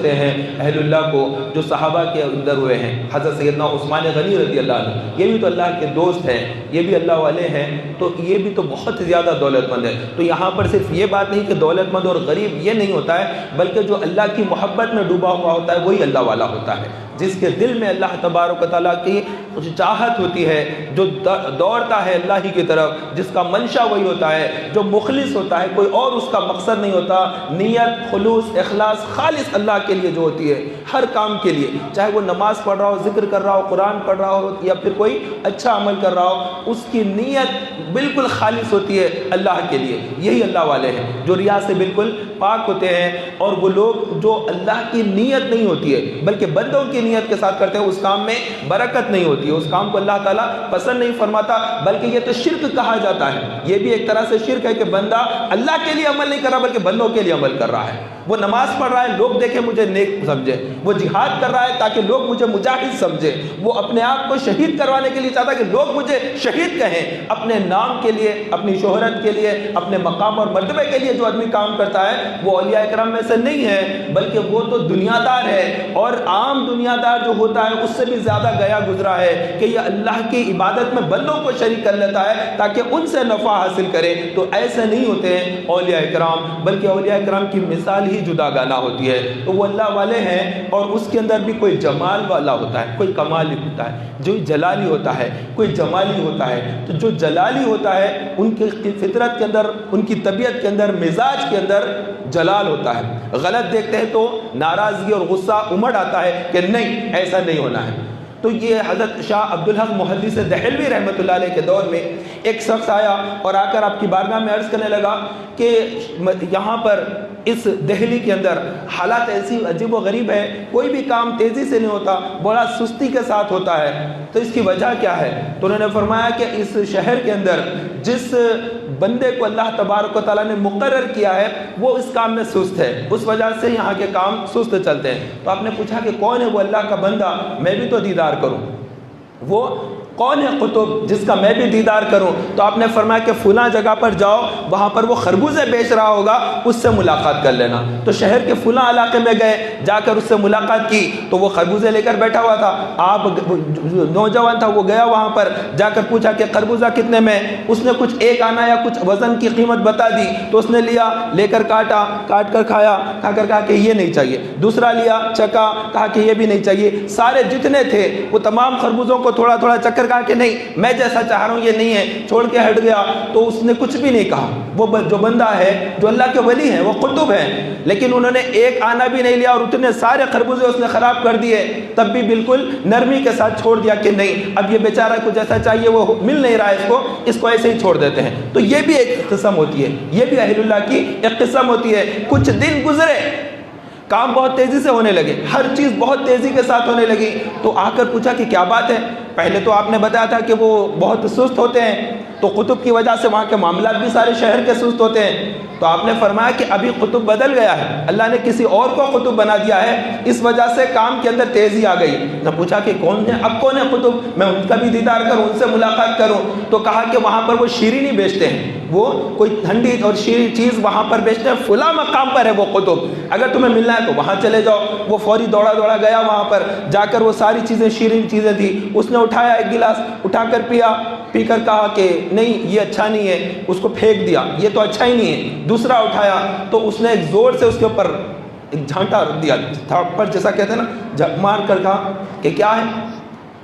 کرتے ہیں اہل اللہ کو جو صحابہ کے اندر ہوئے ہیں. حضرت سیدنا عثمان غنی رضی اللہ عنہ یہ بھی تو اللہ کے دوست ہیں, یہ بھی اللہ والے ہیں, تو یہ بھی تو بہت زیادہ دولت مند ہے. تو یہاں پر صرف یہ بات نہیں کہ دولت مند اور غریب یہ نہیں ہوتا ہے, بلکہ جو اللہ کی محبت میں ڈوبا ہوا ہوتا ہے وہی اللہ والا ہوتا ہے, جس کے دل میں اللہ تبارک و تعالیٰ کی چاہت ہوتی ہے, جو دوڑتا ہے اللہ ہی کی طرف, جس کا منشا وہی ہوتا ہے, جو مخلص ہوتا ہے, کوئی اور اس کا مقصد نہیں ہوتا. نیت, خلوص, اخلاص خالص اللہ کے لیے جو ہوتی ہے ہر کام کے لیے, چاہے وہ نماز پڑھ رہا ہو, ذکر کر رہا ہو, قرآن پڑھ رہا ہو یا پھر کوئی اچھا عمل کر رہا ہو, اس کی نیت بالکل خالص ہوتی ہے اللہ کے لیے. یہی اللہ والے ہیں جو ریا سے بالکل پاک ہوتے ہیں. اور وہ لوگ جو اللہ کی نیت نہیں ہوتی ہے بلکہ بندوں کی نیت کے ساتھ کرتے ہیں, اس کام میں برکت نہیں ہوتی ہے, اس کام کو اللہ تعالیٰ پسند نہیں فرماتا, بلکہ یہ تو شرک کہا جاتا ہے. یہ بھی ایک طرح سے شرک ہے کہ بندہ اللہ کے لیے عمل نہیں کر رہا بلکہ بندوں کے لیے عمل کر رہا ہے. وہ نماز پڑھ رہا ہے لوگ دیکھیں مجھے نیک سمجھے, وہ جہاد کر رہا ہے تاکہ لوگ مجھے مجاہد سمجھے, وہ اپنے آپ کو شہید کروانے کے لیے چاہتا ہے کہ لوگ مجھے شہید کہیں. اپنے نام کے لیے, اپنی شہرت کے لیے, اپنے مقام اور مرتبے کے لیے جو آدمی کام کرتا ہے وہ اولیاء کرام میں سے نہیں ہے, بلکہ وہ تو دنیا دار ہے. اور عام دنیا دار جو ہوتا ہے اس سے بھی زیادہ گیا گزرا ہے کہ یہ اللہ کی عبادت میں بندوں کو شریک کر لیتا ہے تاکہ ان سے نفع حاصل کرے. تو ایسے نہیں ہوتے ہیں اولیاء کرام, بلکہ اولیاء کرام کی مثال ہی جدا گانا ہوتی ہے. تو وہ اللہ والے ہیں اور اس کے اندر بھی کوئی جمال والا ہوتا ہے, کوئی کمالی ہوتا ہے, جو جلالی ہوتا ہے, کوئی جمالی ہوتا ہے. تو جو جلالی ہوتا ہے ان کی فطرت کے اندر, ان کی طبیعت کے اندر, مزاج کے اندر جلال ہوتا ہے. غلط دیکھتے ہیں تو ناراضگی اور غصہ امڑ آتا ہے کہ نہیں ایسا نہیں ہونا ہے. تو یہ حضرت شاہ عبدالحق محدث دہلوی رحمۃ اللہ علیہ کے دور میں ایک شخص آیا اور آ کر آپ کی بارگاہ میں عرض کرنے لگا کہ یہاں پر اس دہلی کے اندر حالات ایسی عجیب و غریب ہے, کوئی بھی کام تیزی سے نہیں ہوتا, بڑا سستی کے ساتھ ہوتا ہے, تو اس کی وجہ کیا ہے؟ تو انہوں نے فرمایا کہ اس شہر کے اندر جس بندے کو اللہ تبارک و تعالیٰ نے مقرر کیا ہے وہ اس کام میں سست ہے, اس وجہ سے یہاں کے کام سست چلتے ہیں. تو آپ نے پوچھا کہ کون ہے وہ اللہ کا بندہ میں بھی تو دیدار کروں, وہ کون ہے قطب جس کا میں بھی دیدار کروں؟ تو آپ نے فرمایا کہ فلاں جگہ پر جاؤ, وہاں پر وہ خربوزے بیچ رہا ہوگا, اس سے ملاقات کر لینا. تو شہر کے فلاں علاقے میں گئے, جا کر اس سے ملاقات کی تو وہ خربوزے لے کر بیٹھا ہوا تھا. آپ نوجوان تھا, وہ گیا وہاں پر, جا کر پوچھا کہ خربوزہ کتنے میں؟ اس نے کچھ ایک آنا یا کچھ وزن کی قیمت بتا دی, تو اس نے لیا, لے کر کاٹا, کاٹ کر کھایا, کھا کر کہا کہ یہ نہیں چاہیے. دوسرا لیا, چکا, کہا کہ یہ بھی نہیں چاہیے. سارے جتنے تھے وہ تمام خربوزوں کو تھوڑا تھوڑا چکر کہا کہ نہیں میں جیسا چاہ رہا ہوں یہ نہیں ہے, چھوڑ کے ہٹ گیا. تو اس نے کچھ بھی نہیں کہا. وہ جو بندہ ہے جو اللہ کے ولی ہیں وہ قطب ہیں, لیکن انہوں نے ایک آنا بھی نہیں لیا اور اتنے سارے خربوزے اس نے خراب کر دیے, تب بھی بالکل نرمی کے ساتھ چھوڑ دیا کہ نہیں اب یہ بیچارہ کو جیسا چاہیے وہ مل نہیں رہا ہے, اس کو ایسے ہی چھوڑ دیتے ہیں. تو یہ بھی ایک قسم ہوتی ہے, یہ بھی اہل اللہ کی ایک قسم ہوتی ہے. کچھ دن گزرے, کام بہت تیزی سے ہونے لگے, ہر چیز بہت تیزی کے ساتھ ہونے لگی. تو آ کر پوچھا کہ کیا بات ہے؟ پہلے تو آپ نے بتایا تھا کہ وہ بہت سست ہوتے ہیں, تو قطب کی وجہ سے وہاں کے معاملات بھی سارے شہر کے سست ہوتے ہیں. تو آپ نے فرمایا کہ ابھی قطب بدل گیا ہے, اللہ نے کسی اور کو قطب بنا دیا ہے, اس وجہ سے کام کے اندر تیزی آ گئی. نے پوچھا کہ کون ہے, اب کون ہے قطب, میں ان کا بھی دیدار کروں, ان سے ملاقات کروں. تو کہا کہ وہاں پر وہ شیرینی بیچتے ہیں, وہ کوئی ٹھنڈی اور شیریں چیز وہاں پر بیچتے ہیں, فلاں مقام پر ہے وہ قطب, اگر تمہیں ملنا ہے تو وہاں چلے جاؤ. وہ فوری دوڑا دوڑا گیا وہاں پر, جا کر وہ ساری چیزیں شیریں چیزیں تھی, اس نے اٹھایا ایک گلاس, اٹھا کر پیا, پی کر کہا کہ نہیں یہ اچھا نہیں ہے, اس کو پھینک دیا, یہ تو اچھا ہی نہیں ہے. دوسرا اٹھایا تو اس نے ایک زور سے اس کے اوپر ایک جھانٹا دیا, تھپڑ جیسا کہتے ہیں نا, مار کر کہا کہ کیا ہے,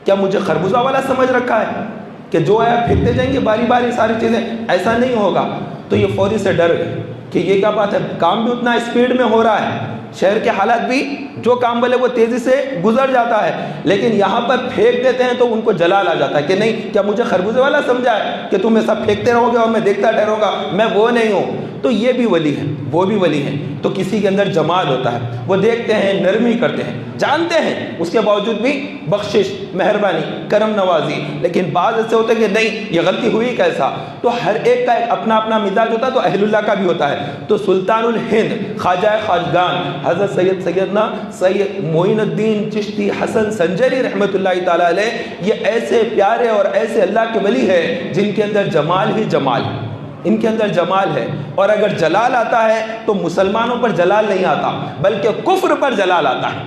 کیا مجھے خربوزہ والا سمجھ رکھا ہے کہ جو ہے پھینکتے جائیں گے باری باری ساری چیزیں؟ ایسا نہیں ہوگا. تو یہ فوری سے ڈر گئے کہ یہ کیا بات ہے, کام بھی اتنا اسپیڈ میں ہو رہا ہے, شہر کے حالات بھی جو کام والے وہ تیزی سے گزر جاتا ہے, لیکن یہاں پر پھینک دیتے ہیں تو ان کو جلال آ جاتا ہے کہ نہیں کیا مجھے خربوزے والا سمجھا ہے کہ تم ایسا پھینکتے رہو گے اور میں دیکھتا ٹھہروں گا, میں وہ نہیں ہوں. تو یہ بھی ولی ہیں, وہ بھی ولی ہیں. تو کسی کے اندر جمال ہوتا ہے, وہ دیکھتے ہیں, نرمی کرتے ہیں, جانتے ہیں, اس کے باوجود بھی بخشش, مہربانی, کرم نوازی. لیکن بعض ایسے ہوتے ہیں کہ نہیں یہ غلطی ہوئی کیسا. تو ہر ایک کا ایک اپنا اپنا مزاج ہوتا ہے, تو اہل اللہ کا بھی ہوتا ہے. تو سلطان الہند خواجہ خواجگان حضرت سیدنا سید معین الدین چشتی حسن سنجری رحمۃ اللہ تعالی علیہ, یہ ایسے پیارے اور ایسے اللہ کے ولی ہیں جن کے اندر جمال ہی جمال ہے. ان کے اندر جمال ہے، اور اگر جلال آتا ہے تو مسلمانوں پر جلال نہیں آتا بلکہ کفر پر جلال آتا ہے۔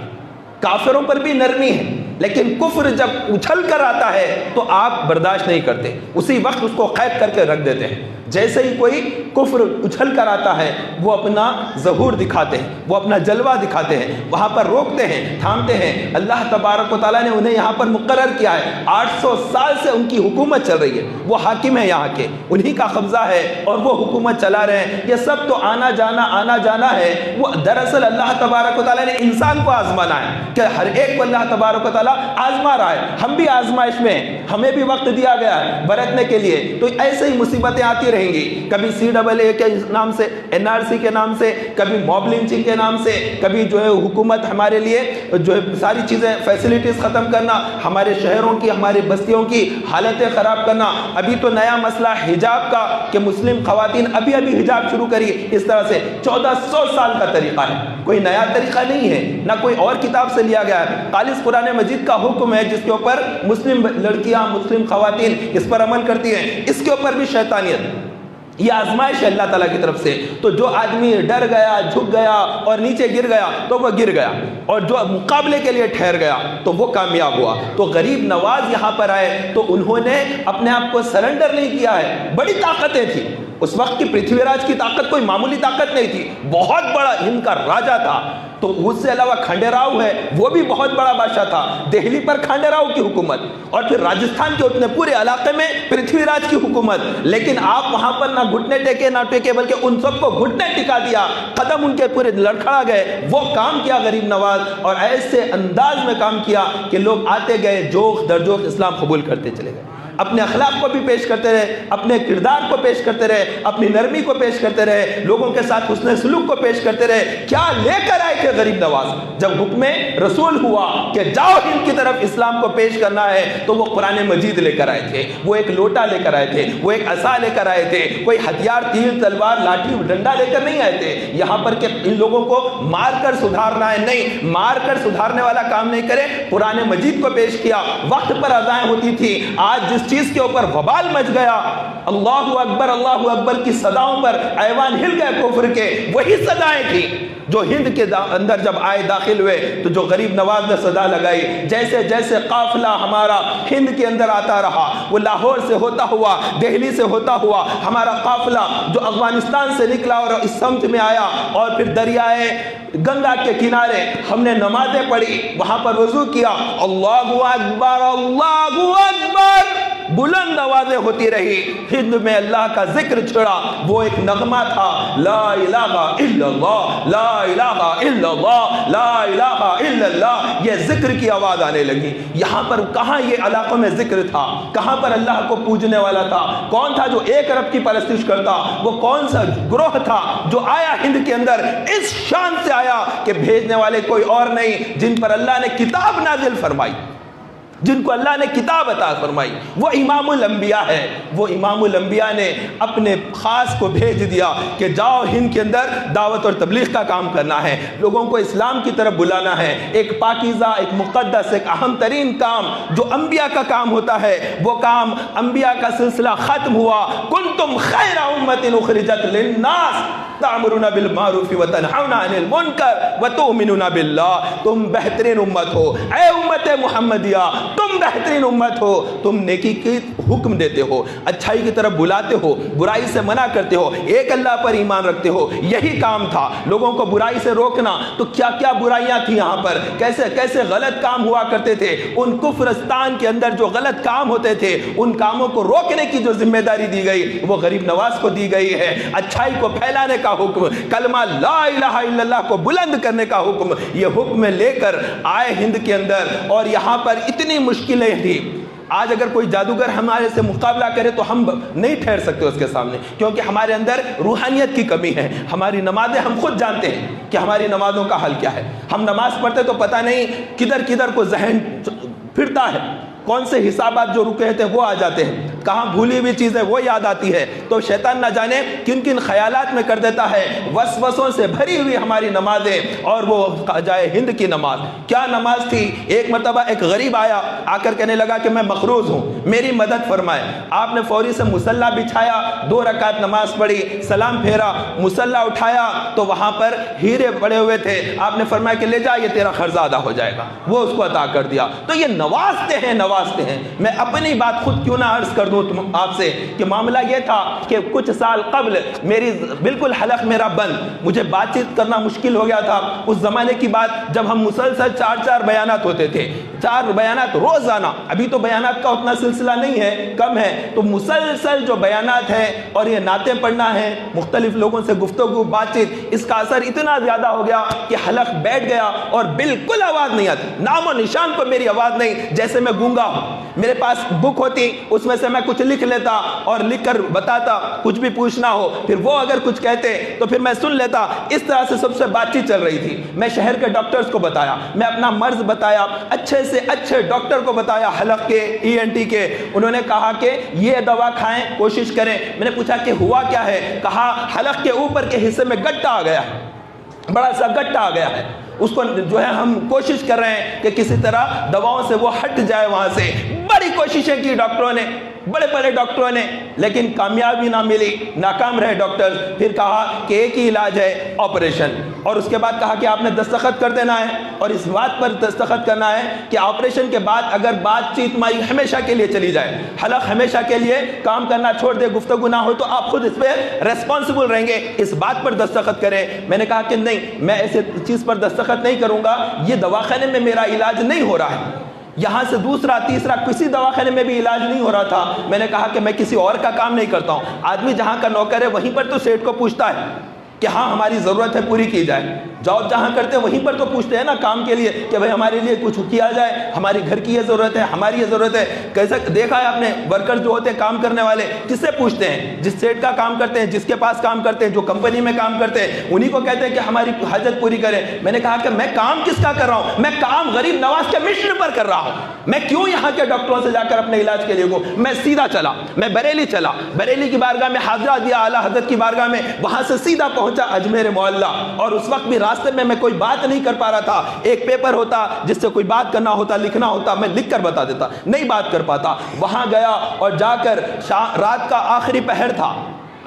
کافروں پر بھی نرمی ہے، لیکن کفر جب اچھل کر آتا ہے تو آپ برداشت نہیں کرتے، اسی وقت اس کو قید کر کے رکھ دیتے ہیں۔ جیسے ہی کوئی کفر اچھل کر آتا ہے وہ اپنا ظہور دکھاتے ہیں، وہ اپنا جلوہ دکھاتے ہیں، وہاں پر روکتے ہیں، تھامتے ہیں۔ اللہ تبارک و تعالیٰ نے انہیں یہاں پر مقرر کیا ہے، 800 سال سے ان کی حکومت چل رہی ہے، وہ حاکم ہے یہاں کے، انہی کا قبضہ ہے اور وہ حکومت چلا رہے ہیں۔ یہ سب تو آنا جانا ہے۔ وہ دراصل اللہ تبارک و تعالیٰ نے انسان کو آزمانا ہے کہ ہر ایک کو اللہ تبارک و تعالیٰ آزما رہا ہے، ہم بھی آزمائش میں ہیں، ہمیں بھی وقت دیا گیا ہے برتنے کے لیے۔ تو ایسے ہی مصیبتیں آتی رہیں گی، کبھی CAA کے نام سے، NRC کے نام سے، کبھی موب لنچنگ کے نام سے، کبھی جو ہے حکومت ہمارے لیے جو ہے ساری چیزیں فیسلٹیز ختم کرنا، ہمارے شہروں کی، ہماری بستیوں کی حالتیں خراب کرنا۔ ابھی تو نیا مسئلہ حجاب کا کہ مسلم خواتین ابھی حجاب شروع کری، اس طرح سے 1400 سال کا طریقہ ہے، کوئی نیا طریقہ نہیں ہے، نہ کوئی اور کتاب سے لیا گیا ہے، خالص قرآن مجید کا حکم ہے جس کے اوپر مسلم لڑکیاں، مسلم خواتین اس پر عمل کرتی ہیں۔ اس کے اوپر بھی شیطانیت، یہ آزمائش ہے اللہ تعالیٰ کی طرف سے۔ تو جو آدمی ڈر گیا، جھک گیا اور نیچے گر گیا تو وہ گر گیا، اور جو مقابلے کے لیے ٹھہر گیا تو وہ کامیاب ہوا۔ تو غریب نواز یہاں پر آئے تو انہوں نے اپنے آپ کو سرنڈر نہیں کیا ہے، بڑی طاقتیں تھیں اس وقت کی، پرتھوی راج کی طاقت کوئی معمولی طاقت نہیں تھی، بہت بڑا ہند کا راجا تھا۔ تو اس سے علاوہ کھانڈے راؤ ہے، وہ بھی بہت بڑا بادشاہ تھا، دہلی پر کھانڈے راؤ کی حکومت، اور پھر راجستھان کے اتنے پورے علاقے میں پرتھوی راج کی حکومت۔ لیکن آپ وہاں پر نہ گھٹنے ٹیکے نہ ٹیکے، بلکہ ان سب کو گھٹنے ٹکا دیا، قدم ان کے پورے لڑکھڑا گئے۔ وہ کام کیا غریب نواز، اور ایسے انداز میں کام کیا کہ لوگ آتے گئے، جوخ در جوخ اسلام قبول کرتے چلے گئے، اپنے اخلاق کو بھی پیش کرتے رہے، اپنے کردار کو پیش کرتے رہے، اپنی نرمی کو پیش کرتے رہے، لوگوں کے ساتھ حسن سلوک کو پیش کرتے رہے۔ کیا لے کر آئے تھے غریب نواز؟ جب حکم رسول ہوا کہ جاؤ ہند کی طرف اسلام کو پیش کرنا ہے تو وہ قرآن مجید لے کر آئے تھے، وہ ایک لوٹا لے کر آئے تھے، وہ ایک عصا لے کر آئے تھے، کوئی ہتھیار، تیر، تلوار، لاٹھی، ڈنڈا لے کر نہیں آئے تھے یہاں پر کہ ان لوگوں کو مار کر سدھارنا ہے، نہیں، مار کر سدھارنے والا کام نہیں کرے، قرآن مجید کو پیش کیا۔ وقت پر اذائیں ہوتی تھی، آج جس چیز کے اوپر وبال مچ گیا، اللہ اکبر کی صداؤں پر ایوان ہل گئے کفر کے، وہی صدائیں تھیں جو ہند کے اندر جب آئے داخل ہوئے تو جو غریب نواز نے صدا لگائی۔ جیسے جیسے قافلہ ہمارا ہند کے اندر آتا رہا، وہ لاہور سے ہوتا ہوا، دہلی سے ہوتا ہوا ہمارا قافلہ جو افغانستان سے نکلا اور اس سمت میں آیا، اور پھر دریائے گنگا کے کنارے ہم نے نمازیں پڑھی، وہاں پر وضو کیا، اللہ اکبر اللہ اکبر بلند آوازیں ہوتی رہی، ہند میں اللہ کا ذکر چھڑا۔ وہ ایک نغمہ تھا، لا الہ الا اللہ، لا الہ الا اللہ، لا الہ الا اللہ، یہ ذکر کی آواز آنے لگی۔ یہاں پر کہاں یہ علاقوں میں ذکر تھا، کہاں پر اللہ کو پوجنے والا تھا، کون تھا جو ایک رب کی پرستش کرتا، وہ کون سا گروہ تھا جو آیا ہند کے اندر اس شان سے آیا کہ بھیجنے والے کوئی اور نہیں، جن پر اللہ نے کتاب نازل فرمائی، جن کو اللہ نے کتاب عطا فرمائی، وہ امام الانبیاء ہے۔ وہ امام الانبیاء نے اپنے خاص کو بھیج دیا کہ جاؤ ہند کے اندر دعوت اور تبلیغ کا کام کرنا ہے، لوگوں کو اسلام کی طرف بلانا ہے۔ ایک پاکیزہ، ایک مقدس، ایک اہم ترین کام جو انبیاء کا کام ہوتا ہے، وہ کام انبیاء کا سلسلہ ختم ہوا۔ کنتم خیر امۃ اخرجت للناس تأمرون بالمعروف وتنہون عن المنکر وتؤمنون باللہ۔ تم بہترین امت ہو، اے امت محمدیہ، تم بہترین امت ہو، تم نیکی کی حکم دیتے ہو، اچھائی کی طرف بلاتے ہو، برائی سے منع کرتے ہو، ایک اللہ پر ایمان رکھتے ہو۔ یہی کام تھا، لوگوں کو برائی سے روکنا۔ تو کیا کیا برائیاں تھیں یہاں پر، کیسے کیسے غلط کام ہوا کرتے تھے، ان کفرستان کے اندر جو غلط کام ہوتے تھے ان کاموں کو روکنے کی جو ذمہ داری دی گئی وہ غریب نواز کو دی گئی ہے۔ اچھائی کو پھیلانے کا حکم، کلمہ لا الہ الا اللہ کو بلند کرنے کا حکم، یہ حکم لے کر آئے ہند کے اندر، اور یہاں پر اتنی مشکلیں تھیں۔ آج اگر کوئی جادوگر ہمارے سے مقابلہ کرے تو ہم نہیں ٹھہر سکتے اس کے سامنے، کیونکہ ہمارے اندر روحانیت کی کمی ہے۔ ہماری نمازیں ہم خود جانتے ہیں کہ ہماری نمازوں کا حل کیا ہے، ہم نماز پڑھتے تو پتہ نہیں کدھر کدھر کو ذہن پھرتا ہے، کون سے حسابات جو رکے تھے وہ آ جاتے ہیں، کہاں بھولی ہوئی چیزیں وہ یاد آتی ہے، تو شیطان نہ جانے کن کن خیالات میں کر دیتا ہے، وسوسوں سے بھری ہوئی ہماری نمازیں۔ اور وہ خواجہ ہند کی نماز کیا نماز تھی! ایک مرتبہ ایک غریب آیا، آ کر کہنے لگا کہ میں مقروض ہوں، میری مدد فرمائے۔ آپ نے فوری سے مصلی بچھایا، 2 رکعت نماز پڑھی، سلام پھیرا، مصلی اٹھایا تو وہاں پر ہیرے پڑے ہوئے تھے۔ آپ نے فرمایا کہ لے جا، یہ تیرا قرض ادا ہو جائے گا، وہ اس کو عطا کر دیا۔ تو یہ نوازتے ہیں، نوازتے ہیں۔ میں اپنی بات خود کیوں نہ عرض کر دوں آپ سے کہ معاملہ یہ تھا کہ کچھ سال قبل میری بالکل حلق میرا بند، مجھے بات چیت کرنا مشکل ہو گیا تھا۔ اس زمانے کی بات جب ہم مسلسل 4 بیانات ہوتے تھے، 4 بیانات روزانہ، ابھی تو بیانات کا اتنا سلسلہ نہیں ہے، کم ہے، تو مسلسل جو بیانات ہیں اور یہ نعتیں پڑھنا ہے، مختلف لوگوں سے گفتگو بات چیت، اس کا اثر اتنا زیادہ ہو گیا کہ حلق بیٹھ گیا اور بالکل آواز نہیں آتی، نام و نشان پر میری آواز نہیں، جیسے میں گونگا ہوں۔ میرے پاس بک ہوتی، اس میں سے میں کچھ لکھ لیتا اور لکھ کر بتاتا، کچھ بھی پوچھنا ہو، پھر وہ اگر کچھ کہتے تو پھر میں سن لیتا۔ اس طرح سے سب سے بات چیت چل رہی تھی۔ میں شہر کے ڈاکٹرز کو بتایا، میں اپنا مرض بتایا، اچھے سے اچھے ڈاکٹر کو بتایا، حلق کے، ENT کے۔ انہوں نے کہا کہ یہ دوا کھائیں، کوشش کریں۔ میں نے پوچھا کہ ہوا کیا ہے؟ کہا حلق کے اوپر کے حصے میں گٹھا آ گیا ہے، بڑا سا گٹھا آ گیا ہے، اس کو جو ہے ہم کوشش کر رہے ہیں کہ کسی طرح دواؤں سے وہ ہٹ جائے وہاں سے۔ بڑی کوششیں کی ڈاکٹروں نے، بڑے بڑے ڈاکٹروں نے، لیکن کامیابی نہ ملی، ناکام رہے ڈاکٹر۔ پھر کہا کہ ایک ہی علاج ہے، آپریشن، اور اس کے بعد کہا کہ آپ نے دستخط کر دینا ہے اور اس بات پر دستخط کرنا ہے کہ آپریشن کے بعد اگر بات چیت مائی ہمیشہ کے لیے چلی جائے، حلق ہمیشہ کے لیے کام کرنا چھوڑ دے، گفتگو نہ ہو، تو آپ خود اس پہ ریسپانسبل رہیں گے، اس بات پر دستخط کریں۔ میں نے کہا کہ نہیں، میں ایسے چیز پر دستخط نہیں کروں گا، یہ دواخانے میں میرا علاج نہیں ہو رہا ہے، یہاں سے دوسرا تیسرا کسی دواخانے میں بھی علاج نہیں ہو رہا تھا۔ میں نے کہا کہ میں کسی اور کا کام نہیں کرتا ہوں، آدمی جہاں کا نوکر ہے وہیں پر تو سیٹ کو پوچھتا ہے کہ ہاں ہماری ضرورت ہے پوری کی جائے، جاب جہاں کرتے ہیں وہیں پر تو پوچھتے ہیں نا کام کے لیے کہ بھائی ہمارے لیے کچھ کیا جائے، ہماری گھر کی یہ ضرورت ہے، ہماری یہ ضرورت ہے۔ کیسا دیکھا ہے آپ نے، ورکر جو ہوتے ہیں کام کرنے والے، کس سے پوچھتے ہیں؟ جس سیٹ کا کام کرتے ہیں، جس کے پاس کام کرتے ہیں، جو کمپنی میں کام کرتے ہیں، انہی کو کہتے ہیں کہ ہماری حاجت پوری کریں۔ میں نے کہا کہ میں کام کس کا کر رہا ہوں؟ میں کام غریب نواز کے مشن پر کر رہا ہوں۔ میں کیوں یہاں کے ڈاکٹروں سے جا کر اپنے علاج کے لیے گوں؟ میں سیدھا چلا، میں بریلی چلا، بریلی کی بارگاہ میں حاضرہ دیا اعلیٰ حضرت کی بارگاہ میں، وہاں سے سیدھا پہنچا اجمیر معلیٰ، اور اس وقت بھی راستے میں کوئی بات نہیں کر پا رہا تھا۔ ایک پیپر ہوتا جس سے کوئی بات کرنا ہوتا، لکھنا ہوتا، میں لکھ کر بتا دیتا، نہیں بات کر پاتا۔ وہاں گیا اور جا کر رات کا آخری پہر تھا،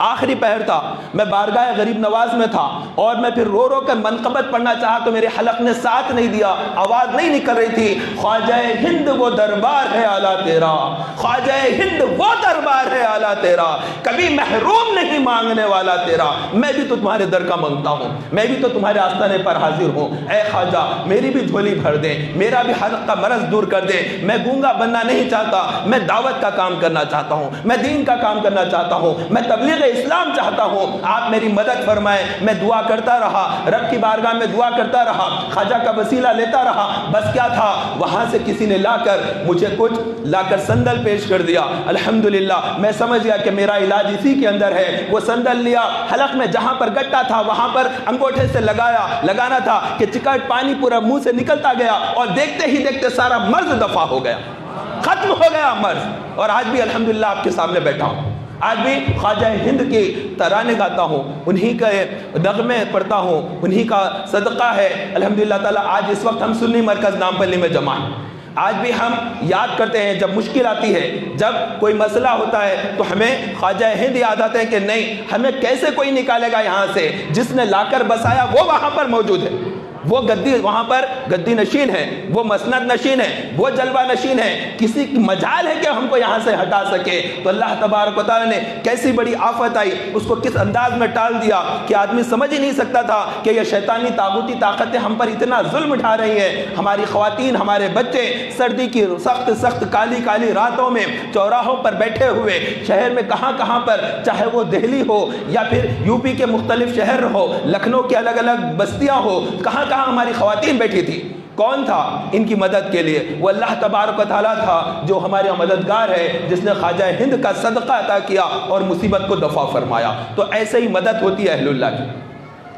آخری پہر تھا، میں بارگاہ غریب نواز میں تھا، اور میں پھر رو رو کر منقبت پڑھنا چاہا تو میرے حلق نے ساتھ نہیں دیا، آواز نہیں نکل رہی تھی۔ خواجہ ہند وہ دربار ہے اعلیٰ تیرا، خواجہ ہند وہ دربار ہے اعلیٰ تیرا، کبھی محروم نہیں مانگنے والا تیرا۔ میں بھی تو تمہارے در کا مانگتا ہوں، میں بھی تو تمہارے آستانے پر حاضر ہوں، اے خواجہ میری بھی جھولی بھر دے، میرا بھی حلق کا مرض دور کر دے۔ میں گونگا بننا نہیں چاہتا، میں دعوت کا کام کرنا چاہتا ہوں، میں دین کا کام کرنا چاہتا ہوں، میں تبلیغ اسلام چاہتا ہوں، آپ میری مدد فرمائیں۔ میں دعا کرتا رہا، رب کی بارگاہ میں دعا کرتا رہا، خواجہ کا وسیلہ لیتا رہا۔ بس کیا تھا، وہاں سے کسی نے لا کر مجھے کچھ لا کر سندل پیش کر دیا، الحمدللہ میں سمجھ گیا کہ میرا علاج اسی کے اندر ہے۔ وہ سندل لیا، حلق میں جہاں پر گٹا تھا وہاں پر انگوٹھے سے لگانا تھا کہ چکٹ پانی پورا منہ سے نکلتا گیا، اور دیکھتے ہی دیکھتے سارا مرض دفع ہو گیا، ختم ہو گیا مرض۔ اور آج بھی الحمدللہ آپ کے سامنے بیٹھا ہوں، آج بھی خواجہ ہند کی ترانے گاتا ہوں، انہی کا نغمے پڑھتا ہوں، انہی کا صدقہ ہے الحمدللہ تعالیٰ۔ آج اس وقت ہم سنی مرکز نامپلی میں جمع ہیں، آج بھی ہم یاد کرتے ہیں جب مشکل آتی ہے، جب کوئی مسئلہ ہوتا ہے تو ہمیں خواجہ ہند یاد آتے ہیں کہ نہیں، ہمیں کیسے کوئی نکالے گا یہاں سے، جس نے لا کر بسایا وہ وہاں پر موجود ہے، وہ گدی وہاں پر گدی نشین ہے، وہ مسند نشین ہے، وہ جلوہ نشین ہے، کسی کی مجال ہے کہ ہم کو یہاں سے ہٹا سکے؟ تو اللہ تبارک و تعالیٰ نے کیسی بڑی آفت آئی، اس کو کس انداز میں ٹال دیا کہ آدمی سمجھ ہی نہیں سکتا تھا کہ یہ شیطانی طاغوتی طاقتیں ہم پر اتنا ظلم اٹھا رہی ہیں۔ ہماری خواتین، ہمارے بچے سردی کی سخت سخت کالی کالی راتوں میں چوراہوں پر بیٹھے ہوئے، شہر میں کہاں کہاں پر، چاہے وہ دہلی ہو یا پھر یوپی کے مختلف شہر ہو، لکھنؤ کے الگ الگ بستیاں ہو، کہاں کہاں ہماری خواتین بیٹھی تھی۔ کون تھا ان کی مدد کے لیے؟ وہ اللہ تبارک و تعالیٰ تھا جو ہمارے مددگار ہے، جس نے خواجہ ہند کا صدقہ عطا کیا اور مصیبت کو دفع فرمایا۔ تو ایسے ہی مدد ہوتی ہے اہل اللہ کی۔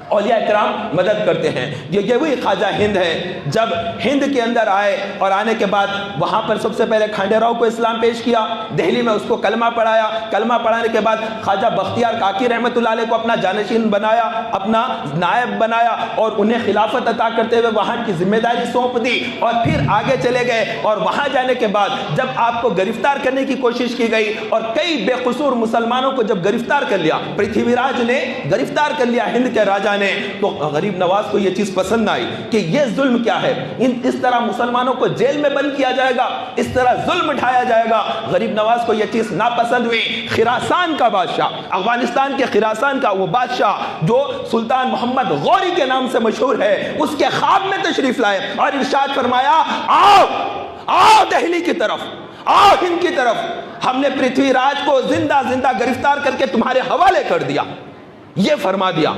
اولیاء کرام مدد کرتے ہیں۔ یہ وہی خواجہ ہند ہے، جب ہند کے اندر آئے اور آنے کے بعد وہاں پر سب سے پہلے کھانڈے راؤ کو اسلام پیش کیا، دہلی میں اس کو کلمہ پڑھایا، کلمہ پڑھانے کے بعد خواجہ بختیار کاکی رحمۃ اللہ علیہ کو اپنا جانشین بنایا، اپنا نائب بنایا، اور انہیں خلافت عطا کرتے ہوئے وہاں کی ذمہ داری سونپ دی، اور پھر آگے چلے گئے۔ اور وہاں جانے کے بعد جب آپ کو گرفتار کرنے کی کوشش کی گئی اور کئی بے قصور مسلمانوں کو جب گرفتار کر لیا، پرتھوی راج نے گرفتار کر لیا ہند کے راجا نے، تو غریب نواز کو یہ چیز پسند نہ آئی کہ یہ ظلم کیا ہے، اس طرح مسلمانوں کو جیل میں بند کیا جائے گا، اس طرح ظلم اٹھایا جائے گا۔ غریب نواز کو یہ چیز ناپسند ہوئی۔ خراسان کا بادشاہ، افغانستان کے خراسان کا وہ بادشاہ جو سلطان محمد غوری کے نام سے مشہور ہے، اس کے خواب میں تشریف لائے اور ارشاد فرمایا، آؤ آؤ دہلی کی طرف، آؤ ہند کی طرف، ہم نے پرتھوی راج کو زندہ زندہ گرفتار کر کے تمہارے حوالے کر دیا۔ یہ فرما دیا۔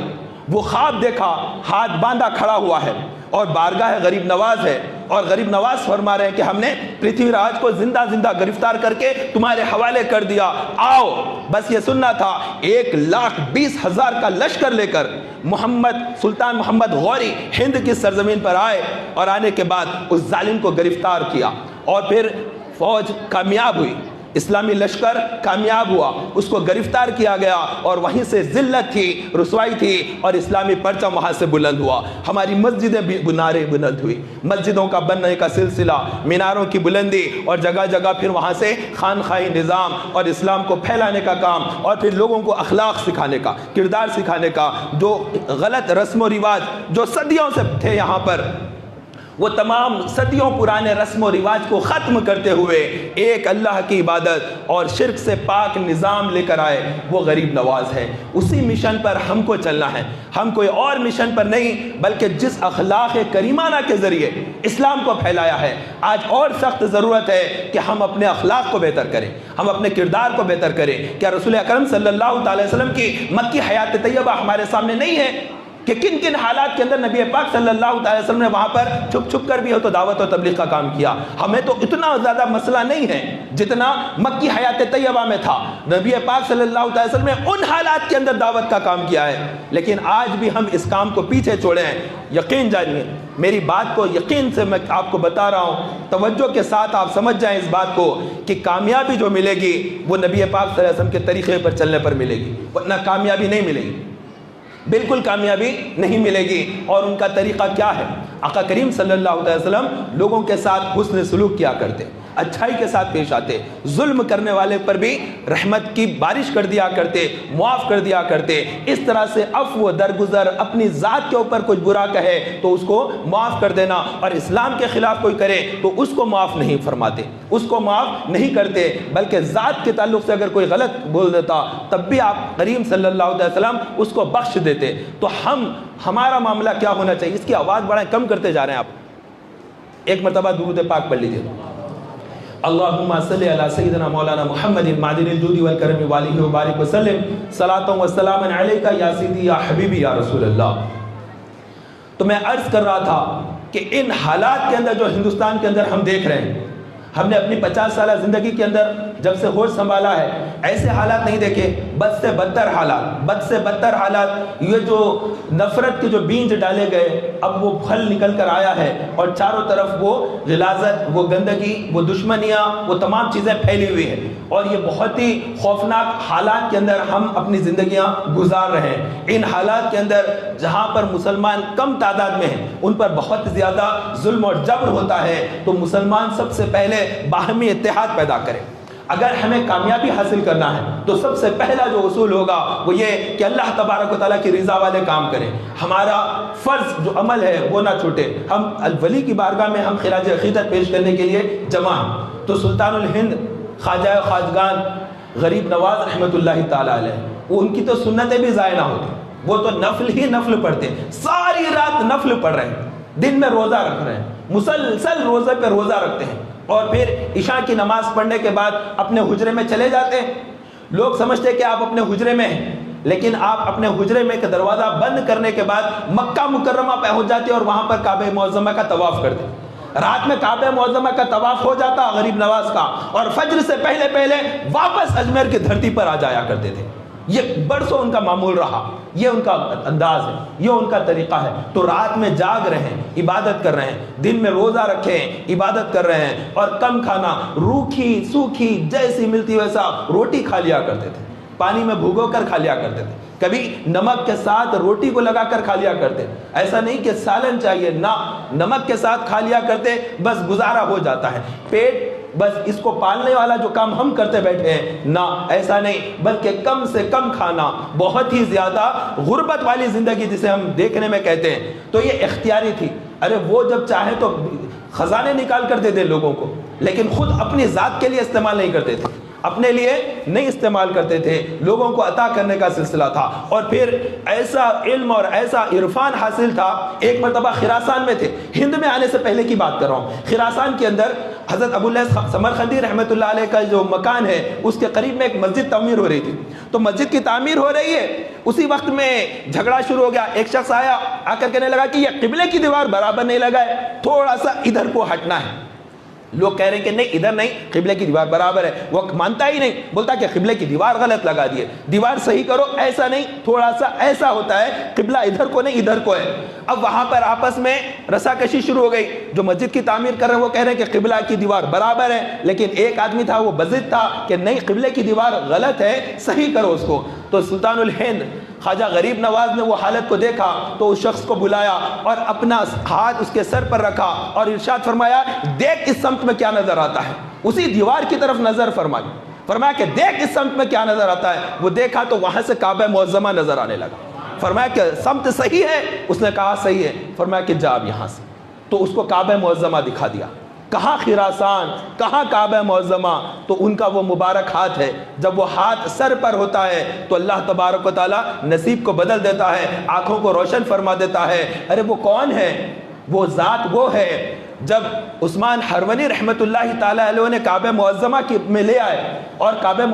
وہ خواب دیکھا، ہاتھ باندھا کھڑا ہوا ہے اور بارگاہ غریب نواز ہے، اور غریب نواز فرما رہے ہیں کہ ہم نے پرتھوی راج کو زندہ زندہ گرفتار کر کے تمہارے حوالے کر دیا، آؤ۔ بس یہ سننا تھا۔ 1,20,000 کا لشکر لے کر سلطان محمد غوری ہند کی سرزمین پر آئے، اور آنے کے بعد اس ظالم کو گرفتار کیا، اور پھر فوج کامیاب ہوئی، اسلامی لشکر کامیاب ہوا، اس کو گرفتار کیا گیا، اور وہیں سے ذلت تھی، رسوائی تھی، اور اسلامی پرچم وہاں سے بلند ہوا۔ ہماری مسجدیں بھی بنارے بلند ہوئی، مسجدوں کا بننے کا سلسلہ، میناروں کی بلندی، اور جگہ جگہ پھر وہاں سے خانقاہی نظام اور اسلام کو پھیلانے کا کام، اور پھر لوگوں کو اخلاق سکھانے کا، کردار سکھانے کا، جو غلط رسم و رواج جو صدیوں سے تھے یہاں پر، وہ تمام صدیوں پرانے رسم و رواج کو ختم کرتے ہوئے ایک اللہ کی عبادت اور شرک سے پاک نظام لے کر آئے، وہ غریب نواز ہے۔ اسی مشن پر ہم کو چلنا ہے، ہم کوئی اور مشن پر نہیں، بلکہ جس اخلاق کریمانہ کے ذریعے اسلام کو پھیلایا ہے، آج اور سخت ضرورت ہے کہ ہم اپنے اخلاق کو بہتر کریں، ہم اپنے کردار کو بہتر کریں۔ کیا رسول اکرم صلی اللہ علیہ وسلم کی مکی حیات طیبہ ہمارے سامنے نہیں ہے کہ کن کن حالات کے اندر نبی پاک صلی اللہ علیہ وسلم نے وہاں پر چھپ چھپ کر بھی ہو تو دعوت و تبلیغ کا کام کیا؟ ہمیں تو اتنا زیادہ مسئلہ نہیں ہے جتنا مکی حیات طیبہ میں تھا۔ نبی پاک صلی اللہ علیہ وسلم نے ان حالات کے اندر دعوت کا کام کیا ہے، لیکن آج بھی ہم اس کام کو پیچھے چھوڑے ہیں۔ یقین جانیے، میری بات کو یقین سے میں آپ کو بتا رہا ہوں، توجہ کے ساتھ آپ سمجھ جائیں اس بات کو کہ کامیابی جو ملے گی وہ نبی پاک صلی اللہ علیہ وسلم کے طریقے پر چلنے پر ملے گی، ورنہ کامیابی نہیں ملے گی، بالکل کامیابی نہیں ملے گی۔ اور ان کا طریقہ کیا ہے؟ آقا کریم صلی اللہ علیہ وسلم لوگوں کے ساتھ حسن سلوک کیا کرتے، اچھائی کے ساتھ پیش آتے، ظلم کرنے والے پر بھی رحمت کی بارش کر دیا کرتے، معاف کر دیا کرتے۔ اس طرح سے عفو درگزر، اپنی ذات کے اوپر کچھ برا کہے تو اس کو معاف کر دینا، اور اسلام کے خلاف کوئی کرے تو اس کو معاف نہیں فرماتے، اس کو معاف نہیں کرتے، بلکہ ذات کے تعلق سے اگر کوئی غلط بول دیتا تب بھی آپ کریم صلی اللہ علیہ وسلم اس کو بخش دیتے۔ تو ہمارا معاملہ کیا ہونا چاہیے؟ اس کی آواز بڑھائیں، کم کرتے جا رہے ہیں آپ۔ ایک مرتبہ درود پاک پڑھ لیجیے۔ اللہم صلی علی سیدنا مولانا محمد معدن الجود والکرم والہ وبارک وسلم صلاۃ و سلام علیک یا سیدی یا حبیبی یا رسول اللہ۔ تو میں عرض کر رہا تھا کہ ان حالات کے اندر جو ہندوستان کے اندر ہم دیکھ رہے ہیں، ہم نے اپنی 50 سالہ زندگی کے اندر جب سے ہوش سنبھالا ہے ایسے حالات نہیں دیکھے، بد سے بدتر حالات، بد سے بدتر حالات۔ یہ جو نفرت کے جو بیج ڈالے گئے اب وہ پھل نکل کر آیا ہے، اور چاروں طرف وہ غلاظت، وہ گندگی، وہ دشمنیاں، وہ تمام چیزیں پھیلی ہوئی ہیں، اور یہ بہت ہی خوفناک حالات کے اندر ہم اپنی زندگیاں گزار رہے ہیں۔ ان حالات کے اندر جہاں پر مسلمان کم تعداد میں ہیں ان پر بہت زیادہ ظلم اور جبر ہوتا ہے، تو مسلمان سب سے پہلے باہمی اتحاد پیدا کرے۔ اگر ہمیں کامیابی حاصل کرنا ہے تو سب سے پہلا جو اصول ہوگا وہ یہ کہ اللہ تبارک و تعالیٰ کی رضا والے کام کریں، ہمارا فرض جو عمل ہے وہ نہ چھوٹے۔ ہم الولی کی بارگاہ میں ہم خراج عقیدت پیش کرنے کے لیے جمع ہیں، تو سلطان الہند خواجہ خواجگان غریب نواز رحمۃ اللہ تعالیٰ علیہ، وہ ان کی تو سنتیں بھی ضائع نہ ہوتی، وہ تو نفل ہی نفل پڑھتے، ساری رات نفل پڑھ رہے ہیں، دن میں روزہ رکھ رہے ہیں، مسلسل روزے پہ روزہ رکھتے ہیں، اور پھر عشاء کی نماز پڑھنے کے بعد اپنے حجرے میں چلے جاتے ہیں۔ لوگ سمجھتے کہ آپ اپنے حجرے میں ہیں، لیکن آپ اپنے حجرے میں کا دروازہ بند کرنے کے بعد مکہ مکرمہ پہنچ جاتے اور وہاں پر کعبہ معظمہ کا طواف کرتے۔ رات میں کعبہ معظمہ کا طواف ہو جاتا غریب نواز کا، اور فجر سے پہلے پہلے واپس اجمیر کی دھرتی پر آ جایا کرتے تھے۔ یہ برسوں ان کا معمول رہا، یہ ان کا انداز ہے، یہ ان کا طریقہ ہے۔ تو رات میں جاگ رہے ہیں، عبادت کر رہے ہیں، دن میں روزہ رکھے ہیں، عبادت کر رہے ہیں، اور کم کھانا، روکھی سوکھی جیسی ملتی ویسا روٹی کھا لیا کرتے تھے، پانی میں بھگو کر کھا لیا کرتے تھے، کبھی نمک کے ساتھ روٹی کو لگا کر کھا لیا کرتے، ایسا نہیں کہ سالن چاہیے، نہ، نمک کے ساتھ کھا لیا کرتے، بس گزارا ہو جاتا ہے، پیٹ بس اس کو پالنے والا جو کام ہم کرتے بیٹھے ہیں، نہ، ایسا نہیں، بلکہ کم سے کم کھانا، بہت ہی زیادہ غربت والی زندگی جسے ہم دیکھنے میں کہتے ہیں، تو یہ اختیاری تھی۔ ارے وہ جب چاہے تو خزانے نکال کر دے دے لوگوں کو، لیکن خود اپنی ذات کے لیے استعمال نہیں کرتے تھے، اپنے لیے نہیں استعمال کرتے تھے، لوگوں کو عطا کرنے کا سلسلہ تھا۔ اور پھر ایسا علم اور ایسا عرفان حاصل تھا، ایک مرتبہ خراسان میں تھے، ہند میں آنے سے پہلے کی بات کر رہا ہوں، خراسان کے اندر حضرت ابواللیث سمرقندی رحمۃ اللہ علیہ کا جو مکان ہے، اس کے قریب میں ایک مسجد تعمیر ہو رہی تھی، تو مسجد کی تعمیر ہو رہی ہے، اسی وقت میں جھگڑا شروع ہو گیا، ایک شخص آیا، آ کر کہنے لگا کہ یہ قبلے کی دیوار برابر نہیں لگا ہے، تھوڑا سا ادھر کو ہٹنا ہے۔ لوگ کہہ رہے ہیں کہ نہیں، ادھر نہیں، قبلے کی دیوار برابر ہے، وہ مانتا ہی نہیں، بولتا کہ قبلے کی دیوار غلط لگا دیے، دیوار صحیح کرو، ایسا نہیں، تھوڑا سا ایسا ہوتا ہے، قبلہ ادھر کو نہیں ادھر کو ہے۔ اب وہاں پر آپس میں رساکشی شروع ہو گئی، جو مسجد کی تعمیر کر رہے ہیں وہ کہہ رہے ہیں کہ قبلہ کی دیوار برابر ہے، لیکن ایک آدمی تھا وہ بضد تھا کہ نہیں، قبلے کی دیوار غلط ہے، صحیح کرو اس کو۔ تو سلطان الہند خواجہ غریب نواز نے وہ حالت کو دیکھا تو اس شخص کو بلایا اور اپنا ہاتھ اس کے سر پر رکھا اور ارشاد فرمایا، دیکھ اس سمت میں کیا نظر آتا ہے، اسی دیوار کی طرف نظر فرمائی، فرمایا کہ دیکھ اس سمت میں کیا نظر آتا ہے۔ وہ دیکھا تو وہاں سے کعبہ معظمہ نظر آنے لگا، فرمایا کہ سمت صحیح ہے، اس نے کہا صحیح ہے، فرمایا کہ جا اب یہاں سے، تو اس کو کعبہ معظمہ دکھا دیا، کہاں خراسان، کہاں کعبہ معظمہ، تو ان کا وہ مبارک ہاتھ ہے، جب وہ ہاتھ سر پر ہوتا ہے تو اللہ تبارک و تعالیٰ نصیب کو بدل دیتا ہے، آنکھوں کو روشن فرما دیتا ہے۔ ارے وہ کون ہے؟ وہ ذات وہ ہے، جب عثمان ہرونی رحمت اللہ تعالیٰ علیہ نے کعبہ معظمہ میں لے آئے اور کعبہ